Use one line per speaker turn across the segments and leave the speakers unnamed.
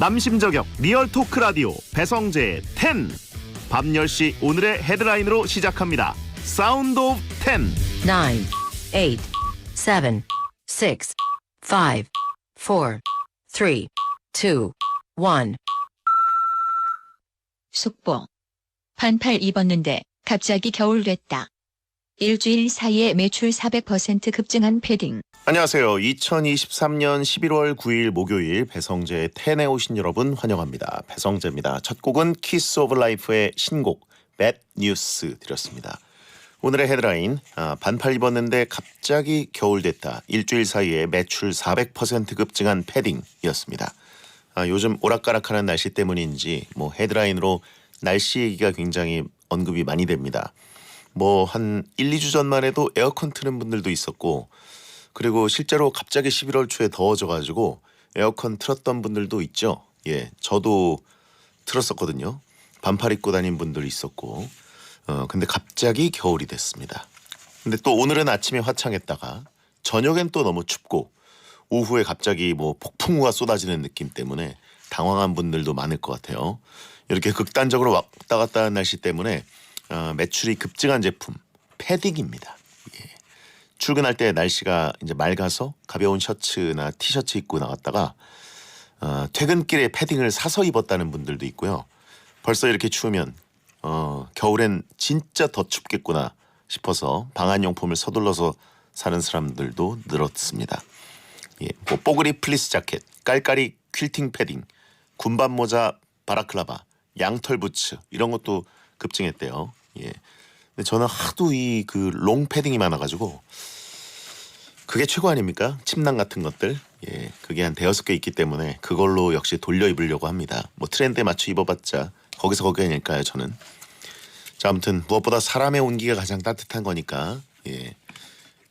남심 저격 리얼 토크 라디오 배성재의 10. 밤 10시 오늘의 헤드라인으로 시작합니다. 사운드 오브 10.
9, 8, 7, 6, 5, 4, 3, 2, 1.
속보. 반팔 입었는데 갑자기 겨울 됐다. 일주일 사이에 매출 400% 급증한 패딩.
안녕하세요. 2023년 11월 9일 목요일 배성재의 10에 오신 여러분 환영합니다. 배성재입니다. 첫 곡은 키스 오브 라이프의 신곡 Bad News 드렸습니다. 오늘의 헤드라인, 반팔 입었는데 갑자기 겨울 됐다. 일주일 사이에 매출 400% 급증한 패딩이었습니다. 요즘 오락가락하는 날씨 때문인지 헤드라인으로 날씨 얘기가 굉장히 언급이 많이 됩니다. 한 1, 2주 전만 해도 에어컨 트는 분들도 있었고, 그리고 실제로 갑자기 11월 초에 더워져가지고 에어컨 틀었던 분들도 있죠. 예, 저도 틀었었거든요. 반팔 입고 다닌 분들 있었고, 근데 갑자기 겨울이 됐습니다. 근데 또 오늘은 아침에 화창했다가 저녁엔 또 너무 춥고 오후에 갑자기 폭풍우가 쏟아지는 느낌 때문에 당황한 분들도 많을 것 같아요. 이렇게 극단적으로 왔다 갔다 하는 날씨 때문에 매출이 급증한 제품 패딩입니다. 예. 출근할 때 날씨가 이제 맑아서 가벼운 셔츠나 티셔츠 입고 나갔다가 퇴근길에 패딩을 사서 입었다는 분들도 있고요. 벌써 이렇게 추우면 겨울엔 진짜 더 춥겠구나 싶어서 방한용품을 서둘러서 사는 사람들도 늘었습니다. 예, 뽀글이 플리스 자켓, 깔깔이 퀼팅 패딩, 군밤 모자, 바라클라바, 양털 부츠 이런 것도 급증했대요. 예. 근데 저는 하도 롱 패딩이 많아가지고 그게 최고 아닙니까? 침낭 같은 것들. 예. 그게 한 대여섯 개 있기 때문에 그걸로 역시 돌려 입으려고 합니다. 트렌드에 맞춰 입어봤자 거기서 거기 아닐까요, 저는. 자, 아무튼 무엇보다 사람의 온기가 가장 따뜻한 거니까 예.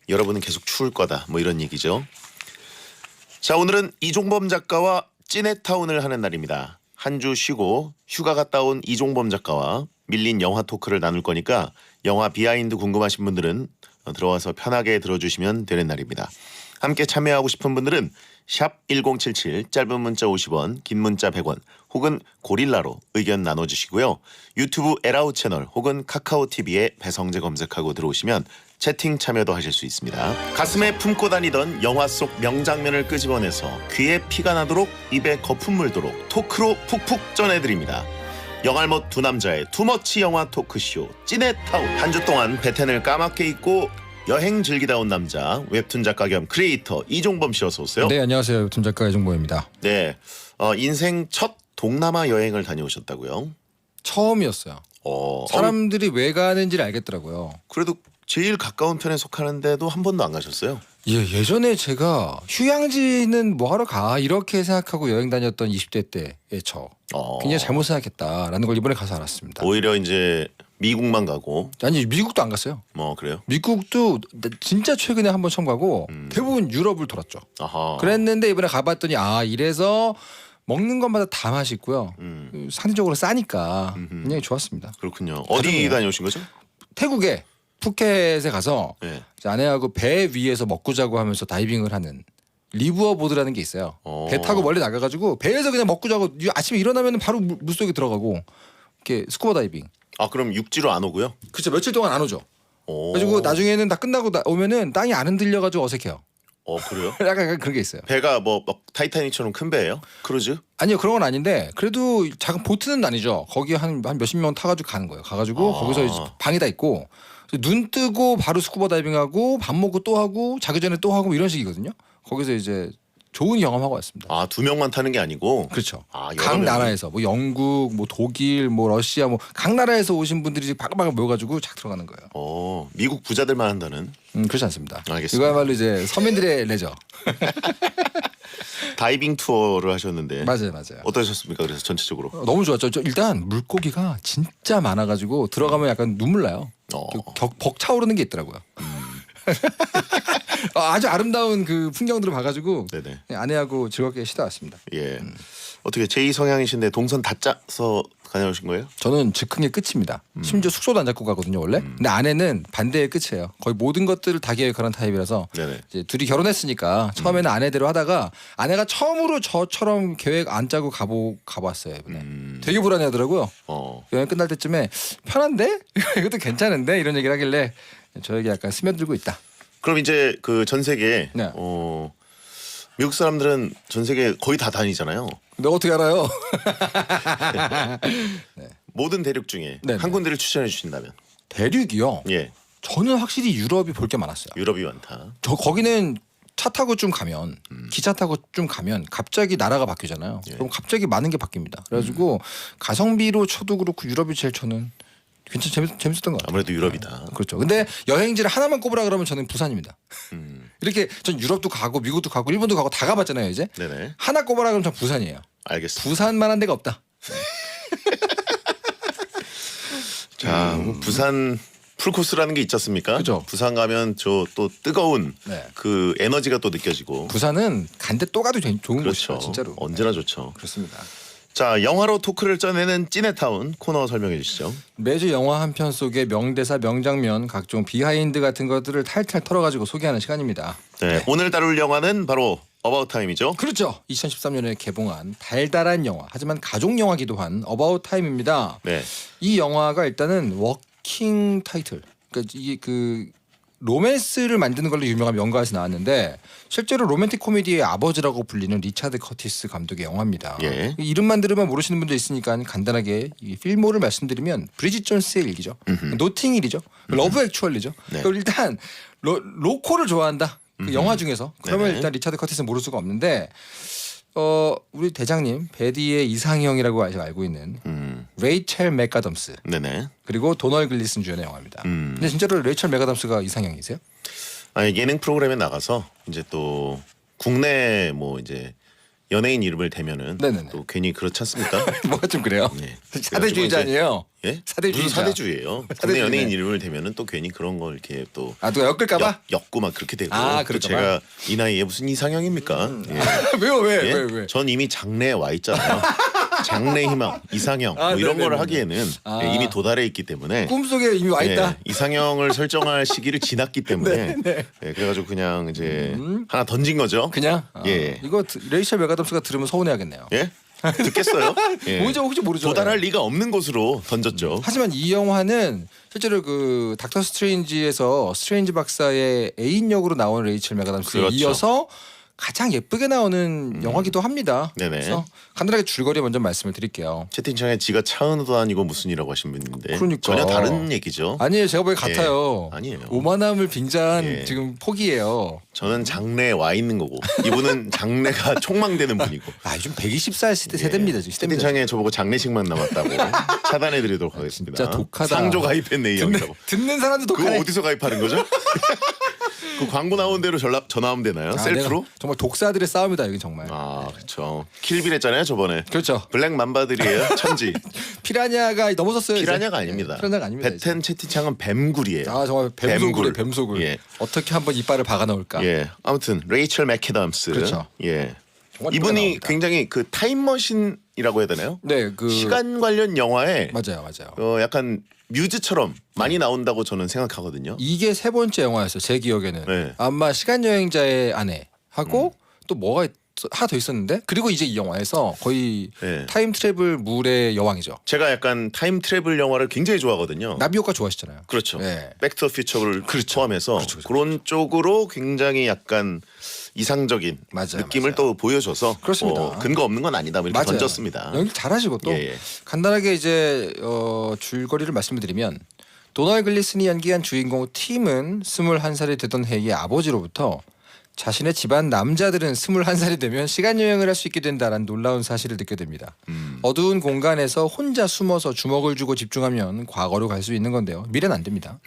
여러분은 계속 추울 거다. 이런 얘기죠. 자, 오늘은 이종범 작가와 찐해타운을 하는 날입니다. 한 주 쉬고 휴가 갔다 온 이종범 작가와 밀린 영화 토크를 나눌 거니까 영화 비하인드 궁금하신 분들은 들어와서 편하게 들어주시면 되는 날입니다. 함께 참여하고 싶은 분들은 샵 1077 짧은 문자 50원 긴 문자 100원 혹은 고릴라로 의견 나눠주시고요. 유튜브 에라우 채널 혹은 카카오TV에 배성재 검색하고 들어오시면 채팅 참여도 하실 수 있습니다. 가슴에 품고 다니던 영화 속 명장면을 끄집어내서 귀에 피가 나도록 입에 거품 물도록 토크로 푹푹 전해드립니다. 영알못 두 남자의 투머치 영화 토크쇼 찐해타운. 한 주 동안 베텐을 까맣게 입고 여행 즐기다 온 남자 웹툰 작가 겸 크리에이터 이종범 씨 어서 오세요.
네, 안녕하세요. 웹툰 작가 이종범입니다.
네, 인생 첫 동남아 여행을 다녀오셨다고요?
처음이었어요. 사람들이 왜 가는지를 알겠더라고요.
그래도 제일 가까운 편에 속하는데도 한 번도 안 가셨어요?
예전에 제가 휴양지는 뭐 하러 가 이렇게 생각하고 여행 다녔던 20대 때의 저 굉장히 잘못 생각했다라는 걸 이번에 가서 알았습니다.
오히려 이제 미국만 가고.
아니 미국도 안 갔어요.
그래요?
미국도 진짜 최근에 한 번 처음 가고 대부분 유럽을 돌았죠.
아하.
그랬는데 이번에 가봤더니 이래서 먹는 것마다 다 맛있고요. 상대적으로 싸니까 굉장히 좋았습니다.
그렇군요. 어디 다녀오신 거죠?
태국에 푸켓에 가서
네.
아내하고 배 위에서 먹고 자고 하면서 다이빙을 하는 리부어 보드라는 게 있어요. 배 타고 멀리 나가가지고 배에서 그냥 먹고 자고 아침에 일어나면 바로 물속에 들어가고 이렇게 스쿠버 다이빙.
그럼 육지로 안 오고요?
그렇죠. 며칠 동안 안 오죠. 그래가지고 나중에는 다 끝나고 오면은 땅이 안 흔들려가지고 어색해요.
그래요?
약간 그런 게 있어요.
배가 타이타닉처럼 큰 배예요? 크루즈?
아니요, 그런 건 아닌데 그래도 작은 보트는 아니죠. 거기 한 몇십 명 타가지고 가는 거예요. 가가지고 거기서 이제 방이 다 있고 눈 뜨고 바로 스쿠버 다이빙하고 밥 먹고 또 하고 자기 전에 또 하고 이런 식이거든요. 거기서 이제 좋은 경험하고 왔습니다.
두 명만 타는 게 아니고?
그렇죠.
여러
각
명이?
나라에서 독일, 독일, 러시아 각 나라에서 오신 분들이 바글바글 모여가지고 착 들어가는 거예요.
미국 부자들만 한다는?
그렇지 않습니다.
알겠습니다.
이거야말로 이제 서민들의 레저.
다이빙 투어를 하셨는데.
맞아요.
어떠셨습니까? 그래서 전체적으로?
너무 좋았죠. 일단 물고기가 진짜 많아가지고 들어가면 약간 눈물 나요. 벅차오르는 게 있더라고요. 아주 아름다운 그 풍경들을 봐가지고
네네.
아내하고 즐겁게 쉬다 왔습니다.
예. 어떻게 제2 성향이신데 동선 다 짜서 다녀오신 거예요?
저는 즉흥의 끝입니다. 심지어 숙소도 안 잡고 가거든요 원래. 근데 아내는 반대의 끝이에요. 거의 모든 것들을 다 계획하는 타입이라서
네네.
이제 둘이 결혼했으니까 처음에는 아내대로 하다가 아내가 처음으로 저처럼 계획 안 짜고 가봤어요 이번에. 되게 불안해하더라고요. 여행 끝날 때쯤에 편한데 이것도 괜찮은데 이런 얘기를 하길래 저에게 약간 스며들고 있다.
그럼 이제 그 전 세계
네.
미국 사람들은 전 세계 거의 다 다니잖아요.
너 어떻게 알아요?
모든 대륙 중에
네네.
한 군데를 추천해 주신다면.
대륙이요.
예,
저는 확실히 유럽이 볼 게 많았어요.
유럽이 많다.
저 거기는 차 타고 좀 가면 기차 타고 좀 가면 갑자기 나라가 바뀌잖아요.
예.
그럼 갑자기 많은 게 바뀝니다. 그래가지고 가성비로 쳐도 그렇고 유럽이 제일 저는 재밌었던 것 같아요.
아무래도 유럽이다.
그렇죠. 근데 여행지를 하나만 꼽으라 그러면 저는 부산입니다. 이렇게 전 유럽도 가고 미국도 가고 일본도 가고 다 가봤잖아요. 이제
네네.
하나 꼽으라 그러면 전 부산이에요.
알겠습니다.
부산만한 데가 없다.
자, 뭐 부산 풀코스라는 게 있지 않습니까?
그죠.
부산 가면 저 또 뜨거운
네.
그 에너지가 또 느껴지고.
부산은 간데 또 가도 좋은
그렇죠.
곳이죠. 진짜로.
언제나 좋죠.
그렇습니다.
자, 영화로 토크를 짜내는 찐해타운 코너 설명해 주시죠.
매주 영화 한 편 속의 명대사, 명장면, 각종 비하인드 같은 것들을 탈탈 털어가지고 소개하는 시간입니다.
네, 오늘 다룰 영화는 바로 어바웃 타임이죠.
그렇죠. 2013년에 개봉한 달달한 영화, 하지만 가족 영화기도 한 어바웃 타임입니다.
네.
이 영화가 일단은 워킹 타이틀. 그러니까 이게 그 로맨스를 만드는 걸로 유명한 명가에서 나왔는데 실제로 로맨틱 코미디의 아버지라고 불리는 리차드 커티스 감독의 영화입니다.
예.
이름만 들으면 모르시는 분도 있으니까 간단하게 이 필모를 말씀드리면 브리짓 존스의 일기죠. 노팅힐이죠. 러브 액츄얼리죠.
네.
그리고 일단 로코를 좋아한다. 그 영화 중에서 그러면
네네.
일단 리차드 커티스는 모를 수가 없는데 우리 대장님 베디의 이상형이라고 알고 있는 레이첼 맥가덤스
네네.
그리고 도널 글리슨 주연의 영화입니다. 근데 진짜로 레이첼 맥가덤스가 이상형이세요?
아니, 예능 프로그램에 나가서 이제 또 국내 뭐 이제 연예인 이름을 대면은
네네네.
또 괜히 그렇지 않습니까?
뭐가 좀 그래요?
네.
사대주의자 아니에요?
예?
사대주의자.
무슨 사대주의예요. 국내
사대주의네.
연예인 이름을 대면은 또 괜히 그런 걸 이렇게 또
아 누가 엮을까봐?
엮고 막 그렇게 되고.
아,
또
그럴까봐?
제가 이 나이에 무슨 이상형입니까? 예.
왜요? 왜?
예?
왜?
전 이미 장래에 와 있잖아요. 장래 희망, 이상형
아,
뭐 이런
네네네네.
걸 하기에는
아.
예, 이미 도달해 있기 때문에
꿈속에 이미 와 있다.
예, 이상형을 설정할 시기를 지났기 때문에 예, 그래가지고 그냥 이제 하나 던진 거죠.
그냥
예.
이거 레이첼 맥가덤스가 들으면 서운해하겠네요.
예? 듣겠어요? 예.
뭔지 혹시 모르죠.
도달할 리가 없는 곳으로 던졌죠.
하지만 이 영화는 실제로 그 닥터 스트레인지에서 스트레인지 박사의 애인 역으로 나온 레이첼 맥가덤스에
그렇죠.
이어서 가장 예쁘게 나오는 영화기도 합니다.
네네.
그래서 간단하게 줄거리 먼저 말씀을 드릴게요.
채팅창에 지가 차은우도 아니고 무슨이라고 하신 분인데
그러니까.
전혀 다른 얘기죠.
아니에요. 제가 보기엔 같아요.
아니에요.
오만함을 빙자한
예.
지금 폭이에요.
저는 장래에 와 있는 거고 이분은 장래가 촉망되는 분이고.
아 요즘 120살 세대입니다. 지금 세대입니다.
채팅창에 저보고 장례식만 남았다고 차단해드리도록 하겠습니다.
진짜 독하다.
상조 가입했네 이 형이라고.
듣는 사람도
그거
독하네.
어디서 가입하는 거죠? 그 광고 나온 대로 전화하면 되나요?
아,
셀프로?
내가 정말 독사들의 싸움이다 여기 정말.
아 그렇죠. 킬빌 했잖아요 저번에.
그렇죠.
블랙 맘바들이에요. 천지.
피라냐가 넘어섰어요. 이제.
피라냐가 아닙니다.
피라냐가 아닙니다. 이제.
베텐 채팅창은 뱀굴이에요.
아 정말 뱀소굴에
뱀굴.
뱀소굴.
예.
어떻게 한번 이빨을 박아 넣을까?
예. 아무튼 레이첼 맥캐덤스.
그렇죠.
예.
정말
이분이
나옵니다.
굉장히 그 타임머신이라고 해야 되나요?
네, 그
시간 관련 영화에
맞아요.
약간 뮤즈처럼 많이 나온다고 저는 생각하거든요.
이게 세 번째 영화였어요. 제 기억에는
네.
아마 시간 여행자의 아내 하고 또 뭐가 하나 더 있었는데 그리고 이제 이 영화에서 거의
네.
타임 트래블 물의 여왕이죠.
제가 약간 타임 트래블 영화를 굉장히 좋아하거든요.
나비효과 좋아하시잖아요.
그렇죠.
네.
백투더 퓨처를
그렇죠.
포함해서
그렇죠.
그런 쪽으로 굉장히 약간 이상적인
맞아요,
느낌을
맞아요.
또 보여줘서
그렇습니다.
근거 없는 건 아니다 뭐 이렇게 던졌습니다.
연기 잘하시고 또
예, 예.
간단하게 이제 줄거리를 말씀드리면 도널 글리슨이 연기한 주인공 팀은 21살이 되던 해의 아버지로부터 자신의 집안 남자들은 21살이 되면 시간여행을 할 수 있게 된다는 놀라운 사실을 듣게 됩니다. 어두운 공간에서 혼자 숨어서 주먹을 쥐고 집중하면 과거로 갈 수 있는 건데요. 미래는 안 됩니다.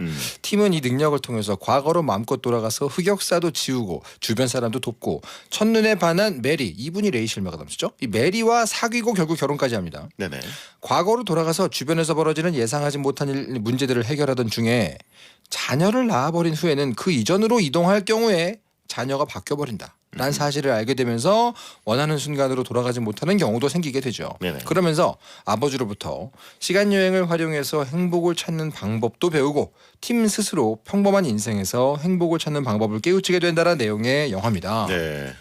팀은 이 능력을 통해서 과거로 마음껏 돌아가서 흑역사도 지우고 주변 사람도 돕고 첫눈에 반한 메리, 이분이 레이첼 맥아담스죠. 이 메리와 사귀고 결국 결혼까지 합니다.
네네.
과거로 돌아가서 주변에서 벌어지는 예상하지 못한 문제들을 해결하던 중에 자녀를 낳아버린 후에는 그 이전으로 이동할 경우에 자녀가 바뀌어버린다. 란 사실을 알게 되면서 원하는 순간으로 돌아가지 못하는 경우도 생기게 되죠.
네네.
그러면서 아버지로부터 시간 여행을 활용해서 행복을 찾는 방법도 배우고 팀 스스로 평범한 인생에서 행복을 찾는 방법을 깨우치게 된다는 내용의 영화입니다.
네.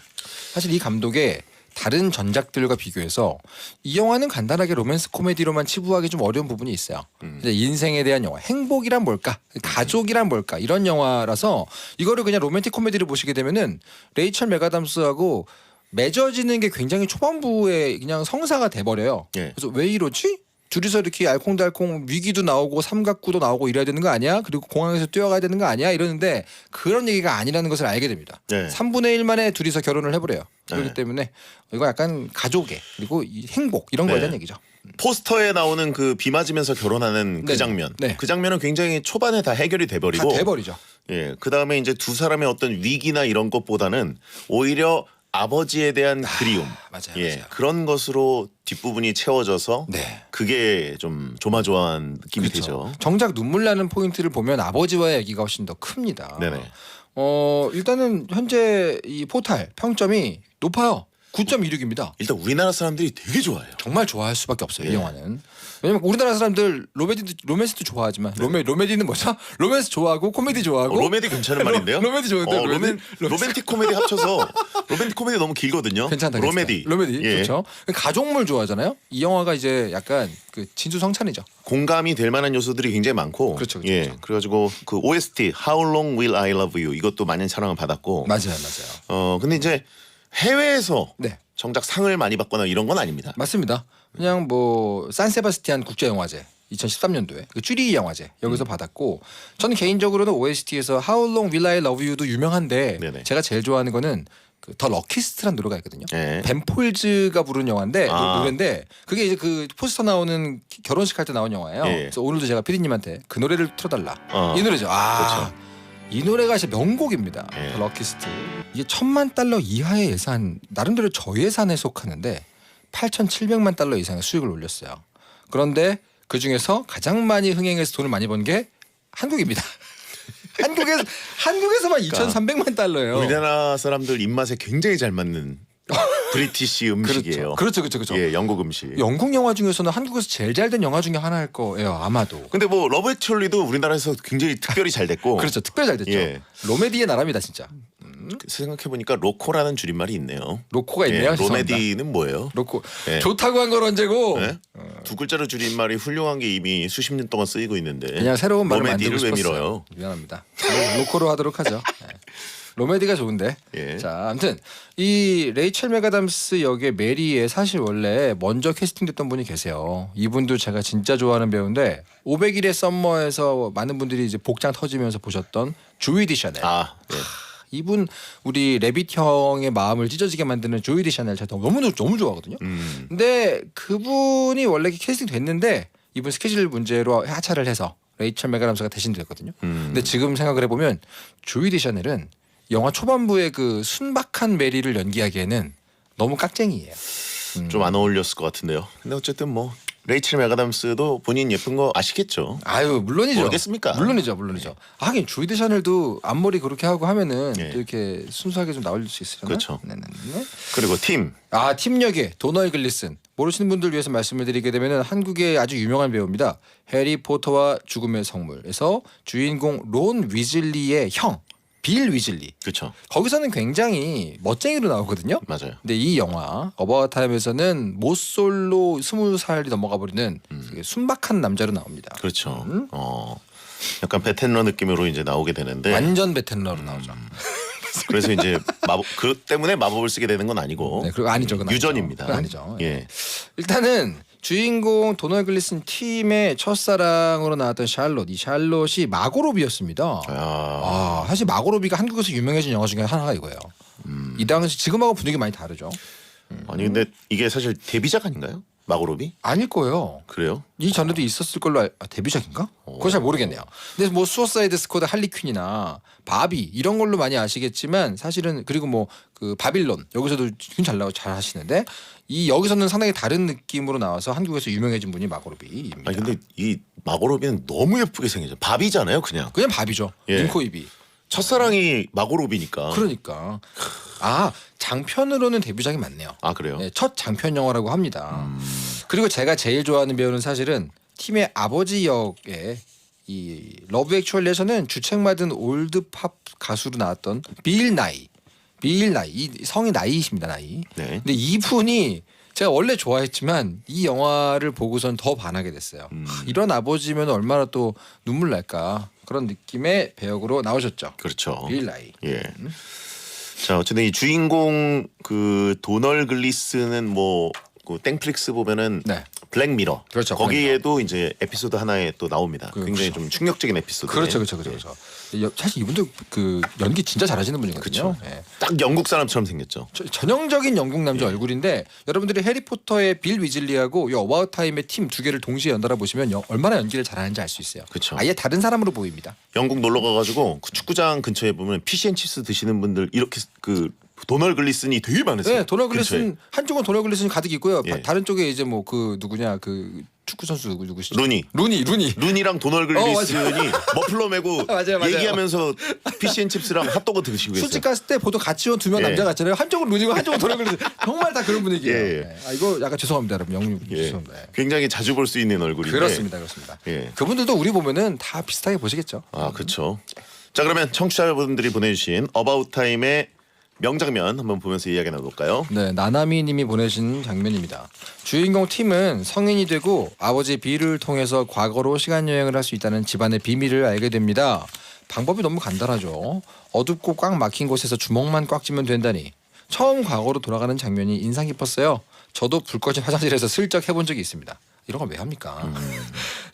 사실 이 감독의 다른 전작들과 비교해서 이 영화는 간단하게 로맨스 코미디로만 치부하기 좀 어려운 부분이 있어요. 이제 인생에 대한 영화, 행복이란 뭘까, 가족이란 뭘까 이런 영화라서 이거를 그냥 로맨틱 코미디를 보시게 되면은 레이첼 맥아담스하고 맺어지는 게 굉장히 초반부에 그냥 성사가 돼버려요.
예.
그래서 왜 이러지? 둘이서 이렇게 알콩달콩 위기도 나오고 삼각구도 나오고 이래야 되는 거 아니야? 그리고 공항에서 뛰어가야 되는 거 아니야? 이러는데 그런 얘기가 아니라는 것을 알게 됩니다.
네.
3분의 1 만에 둘이서 결혼을 해버려요. 그렇기
네.
때문에 이거 약간 가족의 그리고 이 행복 이런 거에
네.
대한 얘기죠.
포스터에 나오는 그 비 맞으면서 결혼하는 그
네.
장면.
네.
그 장면은 굉장히 초반에 다 해결이
다
돼버리고.
돼버리죠.
예. 그 다음에 이제 두 사람의 어떤 위기나 이런 것보다는 오히려 아버지에 대한 그리움.
맞아요,
예.
맞아요.
그런 것으로 뒷부분이 채워져서
네.
그게 좀 조마조마한 느낌이
그렇죠.
되죠.
정작 눈물 나는 포인트를 보면 아버지와의 얘기가 훨씬 더 큽니다.
네네.
일단은 현재 이 포탈 평점이 높아요. 9.16입니다.
일단 우리나라 사람들이 되게 좋아해요.
정말 좋아할 수밖에 없어요. 이
예.
영화는. 왜냐면 우리나라 사람들 로맨스도 좋아하지만 로맨디는 뭐죠? 로맨스 좋아하고 코미디 좋아하고
로맨틱 괜찮은 말인데요.
로맨디 좋은데
로맨틱 코미디 합쳐서 로맨틱 코미디 너무 길거든요.
괜찮다.
로메디.
로메디
예.
좋죠. 가족물 좋아하잖아요. 이 영화가 이제 약간 그 진수성찬이죠.
공감이 될 만한 요소들이 굉장히 많고.
그렇죠, 그렇죠,
예.
그렇죠.
그래가지고 그 OST How Long Will I Love You 이것도 많은 사랑을 받았고.
맞아요.
근데 이제 해외에서
네.
정작 상을 많이 받거나 이런 건 아닙니다.
맞습니다. 그냥 뭐 산세바스티안 국제영화제 2013년도에 그 쭈리 영화제 여기서 받았고 저는 개인적으로는 OST에서 How Long Will I Love You도 유명한데
네네.
제가 제일 좋아하는 거는 그 더 럭키스트란 노래가 있거든요.
예.
벤 폴즈가 부른 영화인데
아.
노래인데 그게 이제 그 포스터 나오는 결혼식 할 때 나온 영화예요.
예.
그래서 오늘도 제가 피디님한테 그 노래를 틀어달라.
어.
이 노래죠.
그렇죠.
이 노래가 진짜 명곡입니다.
예.
더 럭키스트. 이게 $10,000,000 이하의 예산 나름대로 저예산에 속하는데 8,700만 달러 이상의 수익을 올렸어요. 그런데 그 중에서 가장 많이 흥행해서 돈을 많이 번 게 한국입니다. 한국에서만 2,300만 달러예요.
우리나라 사람들 입맛에 굉장히 잘 맞는 브리티시 음식이에요.
그렇죠.
예, 영국 음식.
영국 영화 중에서는 한국에서 제일 잘 된 영화 중에 하나일 거예요. 아마도.
근데 뭐 러브 액츄얼리도 우리나라에서 굉장히 특별히 잘 됐고.
그렇죠. 특별히 잘 됐죠.
예.
로메디의 나라입니다, 진짜.
생각해 보니까 로코라는 줄임말이 있네요.
로코가 있네요.
예,
죄송합니다.
로메디는 뭐예요?
로코.
예.
좋다고 한 건 언제고?
예? 두 글자로 줄임말이 훌륭한 게 이미 수십 년 동안 쓰이고 있는데.
그냥 새로운 말을
로메디를
만들고
왜
싶었어요.
밀어요?
미안합니다. 로코로 하도록 하죠. 예. 로메디가 좋은데.
예.
자, 아무튼 이 레이첼 맥아담스 역의 메리에 사실 원래 먼저 캐스팅됐던 분이 계세요. 이분도 제가 진짜 좋아하는 배우인데 500일의 썸머에서 많은 분들이 이제 복장 터지면서 보셨던 조이 디샤넬.
아, 예.
이분 우리 레빗 형의 마음을 찢어지게 만드는 조이 디샤넬 제가 너무 좋아하거든요. 근데 그분이 원래 캐스팅 됐는데 이분 스케줄 문제로 하차를 해서 레이첼 맥아담스가 대신 됐거든요. 근데 지금 생각을 해보면 조이 디샤넬은 영화 초반부의 그 순박한 메리를 연기하기에는 너무 깍쟁이에요.
좀 안 어울렸을 것 같은데요. 근데 어쨌든 뭐 레이첼 맥아담스도 본인 예쁜 거 아시겠죠.
아유 물론이죠.
모르겠습니까?
물론이죠. 하긴 조이 디샤넬도 앞머리 그렇게 하고 하면은
예.
또 이렇게 순수하게 좀 나올 수 있으려나?
그렇죠.
네네.
그리고 팀.
팀 역의 도널 글리슨 모르시는 분들 위해서 말씀을 드리게 되면은 한국의 아주 유명한 배우입니다. 해리포터와 죽음의 성물에서 주인공 론 위즐리의 형 빌 위즐리.
그렇죠.
거기서는 굉장히 멋쟁이로 나오거든요.
맞아요.
근데 이 영화 어바웃 타임에서는 모쏠로 20살이 넘어가 버리는 되게 순박한 남자로 나옵니다.
그렇죠. 약간 베텐러 느낌으로 이제 나오게 되는데.
완전 베테랑으로 나오죠.
그래서 이제 그 때문에 마법을 쓰게 되는 건 아니고.
네, 그리고 아니죠. 그건 아니죠.
유전입니다.
그건 아니죠.
예.
일단은 주인공 도널 글리슨 팀의 첫사랑으로 나왔던 샬롯. 이 샬롯이 마고로비였습니다. 사실 마고로비가 한국에서 유명해진 영화 중에 하나가 이거예요. 이 당시 지금하고 분위기 많이 다르죠.
아니 근데 이게 사실 데뷔작 아닌가요? 마고로비?
아닐 거예요.
그래요?
이 전에도 있었을 걸로 데뷔작인가? 그건 잘 모르겠네요. 근데 뭐 수어사이드 스쿼드 할리퀸이나 바비 이런 걸로 많이 아시겠지만 사실은 그리고 뭐 그 바빌론 여기서도 잘 하시는데 이 여기서는 상당히 다른 느낌으로 나와서 한국에서 유명해진 분이 마고로비입니다.
아니 근데 이 마고로비는 너무 예쁘게 생겼죠. 바비잖아요, 그냥.
그냥 바비죠.
예.
눈, 코, 입이.
첫사랑이 마고로비니까.
그러니까 장편으로는 데뷔작이 많네요.
아 그래요?
네, 첫 장편 영화라고 합니다. 그리고 제가 제일 좋아하는 배우는 사실은 팀의 아버지 역의 이 러브 액츄얼리에서는 주책 맡은 올드팝 가수로 나왔던 빌 나이. 이 성이 나이이십니다. 나이.
네.
근데 이분이 제가 원래 좋아했지만 이 영화를 보고선 더 반하게 됐어요. 이런 아버지면 얼마나 또 눈물 날까 그런 느낌의 배역으로 나오셨죠.
그렇죠.
빌 나이.
예. 자 어쨌든 이 주인공 그 도널 글리스는 그 땡플릭스 보면은
네.
블랙미러.
그렇죠.
거기에도 이제 에피소드 하나에 또 나옵니다. 굉장히 좀 충격적인 에피소드.
그렇죠. 사실 이분도 그 연기 진짜 잘하시는 분이거든요.
그렇죠.
예.
딱 영국 사람처럼 생겼죠.
전형적인 영국 남자 얼굴인데 여러분들이 해리포터의 빌 위즐리하고 이 어바웃 타임의 팀 두 개를 동시에 연달아 보시면 얼마나 연기를 잘하는지 알 수 있어요.
그렇죠.
아예 다른 사람으로 보입니다.
영국 놀러 가가지고 그 축구장 근처에 보면 피시앤칩스 드시는 분들 이렇게 그 도널 글리슨이 되게 많으세요.
네, 도널 글리슨
근처에.
한쪽은 도널 글리슨이 가득 있고요.
예.
다른 쪽에 이제 뭐 그 누구냐 그 축구 선수 누구시죠?
루니.
루니랑
도널 글리슨이 머플러 메고
맞아요.
얘기하면서 피시앤칩스랑 핫도그 드시고 계세요.
술집 갔을 때 보통 같이 온 두 명
예.
남자 같잖아요. 한쪽은 루니고 한쪽은 도널 글리슨. 정말 다 그런 분위기예요.
예.
네. 아, 이거 약간 죄송합니다, 여러분. 영국
예.
죄송합니다. 예.
굉장히 자주 볼 수 있는 얼굴인데.
그렇습니다.
예.
그분들도 우리 보면은 다 비슷하게 보시겠죠.
아 그렇죠. 자 그러면 청취자분들이 보내주신 어바웃 타임의 명장면 한번 보면서 이야기 나눠볼까요?
네, 나나미님이 보내신 장면입니다. 주인공 팀은 성인이 되고 아버지 빌을 통해서 과거로 시간 여행을 할 수 있다는 집안의 비밀을 알게 됩니다. 방법이 너무 간단하죠. 어둡고 꽉 막힌 곳에서 주먹만 꽉 쥐면 된다니. 처음 과거로 돌아가는 장면이 인상 깊었어요. 저도 불 꺼진 화장실에서 슬쩍 해본 적이 있습니다. 이런 걸 왜 합니까?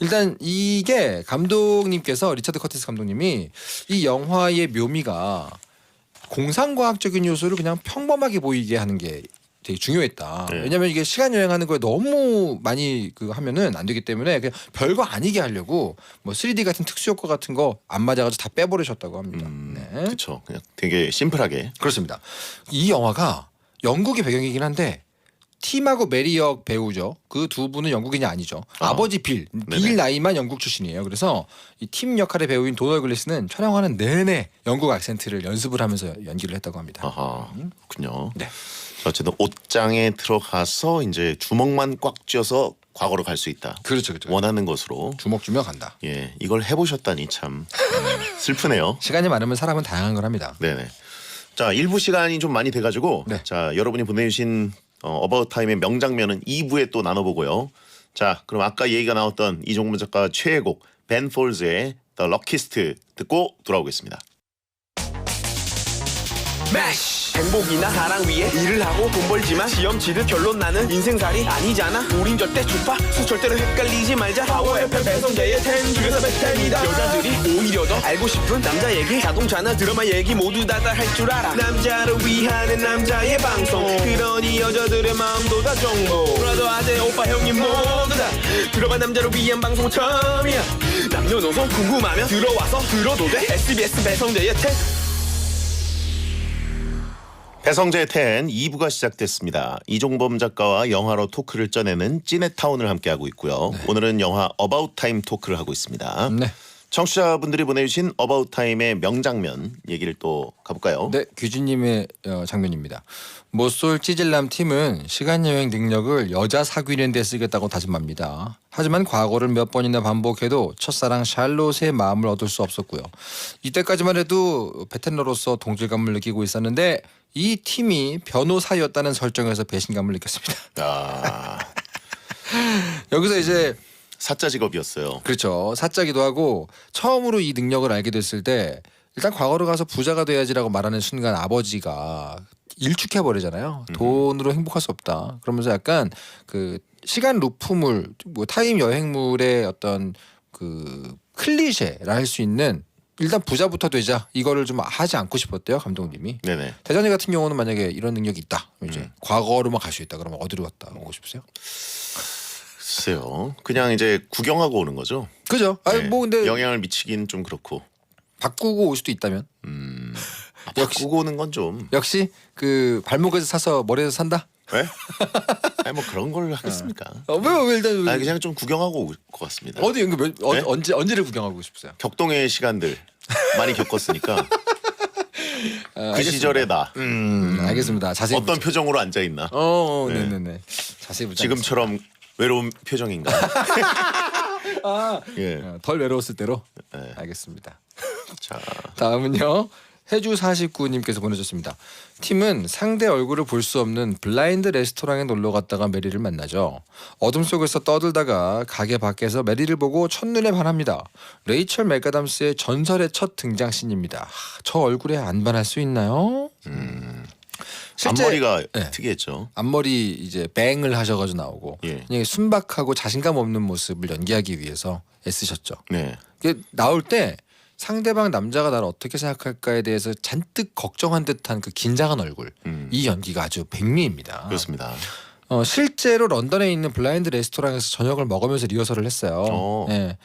일단 이게 감독님께서 리처드 커티스 감독님이 이 영화의 묘미가 공상과학적인 요소를 그냥 평범하게 보이게 하는 게 되게 중요했다.
네.
왜냐하면 이게 시간 여행하는 거에 너무 많이 하면은 안 되기 때문에 그냥 별거 아니게 하려고 뭐 3D 같은 특수 효과 같은 거 안 맞아가지고 다 빼버리셨다고 합니다. 네.
그렇죠. 그냥 되게 심플하게.
그렇습니다. 이 영화가 영국의 배경이긴 한데 팀하고 메리 역 배우죠. 그 두 분은 영국인이 아니죠. 아버지 빌
네네.
나이만 영국 출신이에요. 그래서 이 팀 역할의 배우인 도널 글리스는 촬영하는 내내 영국 악센트를 연습을 하면서 연기를 했다고 합니다.
아하, 그렇군요.
네.
어쨌든 옷장에 들어가서 이제 주먹만 꽉 쥐어서 과거로 갈 수 있다.
그렇죠.
원하는 것으로.
주먹 주며 간다.
예, 이걸 해보셨다니 참 슬프네요.
시간이 많으면 사람은 다양한 걸 합니다.
네네. 자, 1부 시간이 좀 많이 돼가지고
네.
자 여러분이 보내주신 어바웃 타임의 명장면은 2부에 또 나눠보고요. 자, 그럼 아까 얘기가 나왔던 이종문 작가 최애곡 벤 폴즈의 The Luckiest 듣고 돌아오겠습니다.
매시 행복이나 사랑 위해 일을 하고 돈 벌지만 시험 치듯 결론 나는 인생살이 아니잖아. 우린 절대 주파수 절대로 헷갈리지 말자. 파워 FM 배성재의 10 중에서 베스트 10이다. 여자들이 오히려 더 알고 싶은 남자 얘기, 자동차나 드라마 얘기 모두 다 할 줄 알아. 남자를 위하는 남자의 방송, 그러니 여자들의 마음도 다 정보. 브라더 아재 오빠 형님 모두 다 들어봐. 남자를 위한 방송 처음이야. 남녀노소 궁금하면 들어와서 들어도 돼. SBS 배성재의 10.
배성재의 10 2부가 시작됐습니다. 이종범 작가와 영화로 토크를 짜내는 찌네타운을 함께하고 있고요. 오늘은 영화 어바웃 타임 토크를 하고 있습니다.
네.
청취자분들이 보내주신 어바웃 타임의 명장면 얘기를 또 가볼까요?
네, 규진님의 장면입니다. 모쏠 찌질남 팀은 시간여행 능력을 여자 사귀는 데 쓰겠다고 다짐합니다. 하지만 과거를 몇 번이나 반복해도 첫사랑 샬롯의 마음을 얻을 수 없었고요. 이때까지만 해도 베테너로서 동질감을 느끼고 있었는데 이 팀이 변호사였다는 설정에서 배신감을 느꼈습니다.
아,
여기서 이제
사자 직업이었어요.
그렇죠. 사짜기도 하고 처음으로 이 능력을 알게 됐을 때 일단 과거로 가서 부자가 돼야지라고 말하는 순간 아버지가 일축해 버리잖아요. 돈으로 행복할 수 없다. 그러면서 약간 그 시간 루프물, 뭐 타임 여행물의 어떤 그 클리셰라 할 수 있는 일단 부자부터 되자 이거를 좀 하지 않고 싶었대요 감독님이.
네네.
대전이 같은 경우는 만약에 이런 능력이 있다, 이제 과거로만 갈 수 있다. 그러면 어디로 갔다 오고 싶으세요?
글쎄요. 그냥 이제 구경하고 오는 거죠.
그죠? 아니
네.
뭐 근데
영향을 미치긴 좀 그렇고.
바꾸고 올 수도 있다면.
바꾸고 오는 건 좀.
역시 그 발목에서 사서 머리에서 산다.
왜? 아니 뭐 그런 걸 하겠습니까?
왜 일단
아니 그냥 좀 구경하고 올 것 같습니다.
어디
네?
언제를 구경하고 싶으세요?
격동의 시간들 많이 겪었으니까. 그 시절의 나.
알겠습니다. 자세히
어떤 표정으로 앉아 있나? 네.
네네네. 자세히 보자.
지금처럼 외로운 표정인가? 예.
덜 외로웠을 때로.
네.
알겠습니다.
자,
다음은요. 해주 49님께서 보내주셨습니다. 팀은 상대 얼굴을 볼 수 없는 블라인드 레스토랑에 놀러 갔다가 메리를 만나죠. 어둠 속에서 떠들다가 가게 밖에서 메리를 보고 첫눈에 반합니다. 레이첼 맥아담스의 전설의 첫 등장씬입니다. 저 얼굴에 안 반할 수 있나요? 실제-
앞머리가
네.
특이했죠.
앞머리 이제 뱅을 하셔가지고 나오고
예.
그냥 순박하고 자신감 없는 모습을 연기하기 위해서 애쓰셨죠.
네.
이게 나올 때 상대방 남자가 나를 어떻게 생각할까에 대해서 잔뜩 걱정한 듯한 그 긴장한 얼굴, 이 연기가 아주 백미입니다.
그렇습니다.
실제로 런던에 있는 블라인드 레스토랑에서 저녁을 먹으면서 리허설을 했어요. 예,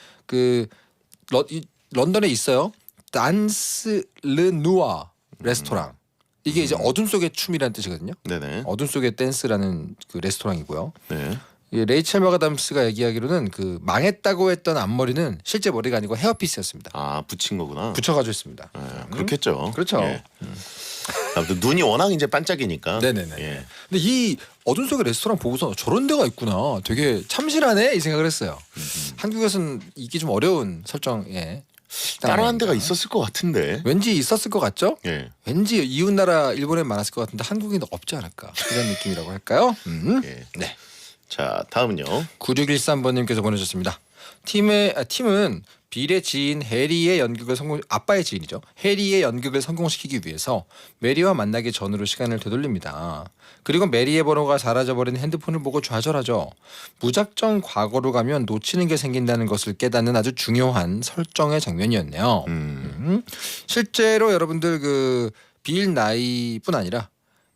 런던에 있어요. 단스 르누아 레스토랑. 이게 이제 어둠 속의 춤이라는 뜻이거든요.
네네.
어둠 속의 댄스라는 그 레스토랑이고요.
네.
이 레이첼 마가담스가 얘기하기로는 그 망했다고 했던 앞머리는 실제 머리가 아니고 헤어피스였습니다.
아, 붙인 거구나.
붙여가지고 있습니다.
그렇겠죠.
그렇죠.
예. 아무튼 눈이 워낙 이제 반짝이니까.
네네네.
예.
근데 이 어둠 속의 레스토랑 보고서 저런 데가 있구나. 되게 참신하네 이 생각을 했어요. 한국에서는 이게 좀 어려운 설정에
따라한 데가 있었을 것 같은데.
왠지 있었을 것 같죠?
예.
왠지 이웃나라 일본에 많았을 것 같은데 한국에는 없지 않을까 이런 느낌이라고 할까요?
예.
네.
자, 다음은요.
9613번님께서 보내주셨습니다. 팀은 빌의 지인 해리의 연극을 아빠의 지인이죠. 해리의 연극을 성공시키기 위해서 메리와 만나기 전으로 시간을 되돌립니다. 그리고 메리의 번호가 사라져버린 핸드폰을 보고 좌절하죠. 무작정 과거로 가면 놓치는 게 생긴다는 것을 깨닫는 아주 중요한 설정의 장면이었네요. 실제로 여러분들 그 빌 나이뿐 아니라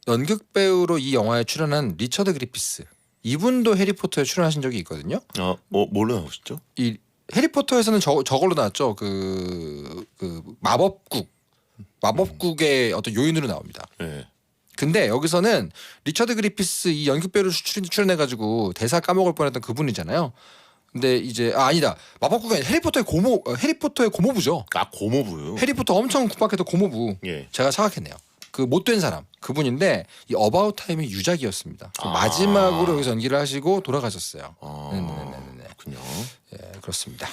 연극 배우로 이 영화에 출연한 리처드 그리피스, 이분도 해리포터에 출연하신 적이 있거든요.
뭘로 나오셨죠?
이 해리포터에서는 저걸로 나왔죠. 그 마법국의 어떤 요인으로 나옵니다.
예.
근데 여기서는 리처드 그리피스 이 연극 배우로 출연해가지고 대사 까먹을 뻔했던 그분이잖아요. 근데 이제 아니다, 마법국이 아니라 해리포터의 고모부죠.
아, 고모부요.
해리포터 엄청 구박했던 고모부.
예.
제가 착각했네요. 그 못된 사람 그분인데 이 어바웃 타임의 유작이었습니다. 마지막으로 여기서 연기를 하시고 돌아가셨어요. 네네네네.
그렇군요.
예, 그렇습니다.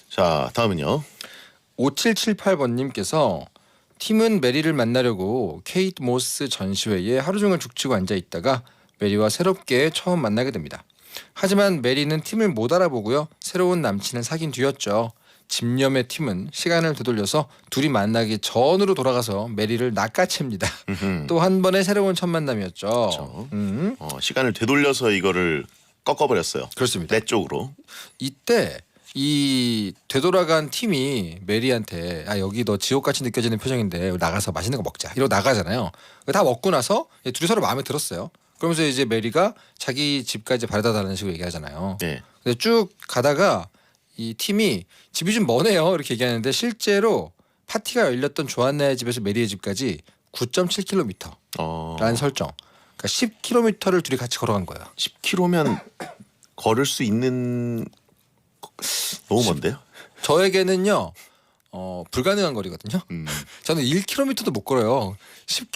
자, 다음은요.
5778번님께서 팀은 메리를 만나려고 케이트 모스 전시회에 하루 종일 죽치고 앉아 있다가 메리와 새롭게 처음 만나게 됩니다. 하지만 메리는 팀을 못 알아보고요. 새로운 남친을 사귄 뒤였죠. 집념의 팀은 시간을 되돌려서 둘이 만나기 전으로 돌아가서 메리를 낚아챕니다. 또 한 번의 새로운 첫 만남이었죠.
그렇죠. 시간을 되돌려서 이거를 꺾어버렸어요.
그렇습니다.
내 쪽으로.
이때 이 되돌아간 팀이 메리한테 여기 너 지옥같이 느껴지는 표정인데 나가서 맛있는 거 먹자 이러고 나가잖아요. 다 먹고 나서 둘이 서로 마음에 들었어요. 그러면서 이제 메리가 자기 집까지 바래다 달라는 식으로 얘기하잖아요.
네.
근데 쭉 가다가 이 팀이 집이 좀 머네요 이렇게 얘기하는데 실제로 파티가 열렸던 조안나의 집에서 메리의 집까지 9.7km 라는 설정. 그러니까 10km를 둘이 같이 걸어간 거예요.
10km면 걸을 수 있는 너무 먼데요?
저에게는요 불가능한 거리거든요. 저는 1km도 못 걸어요.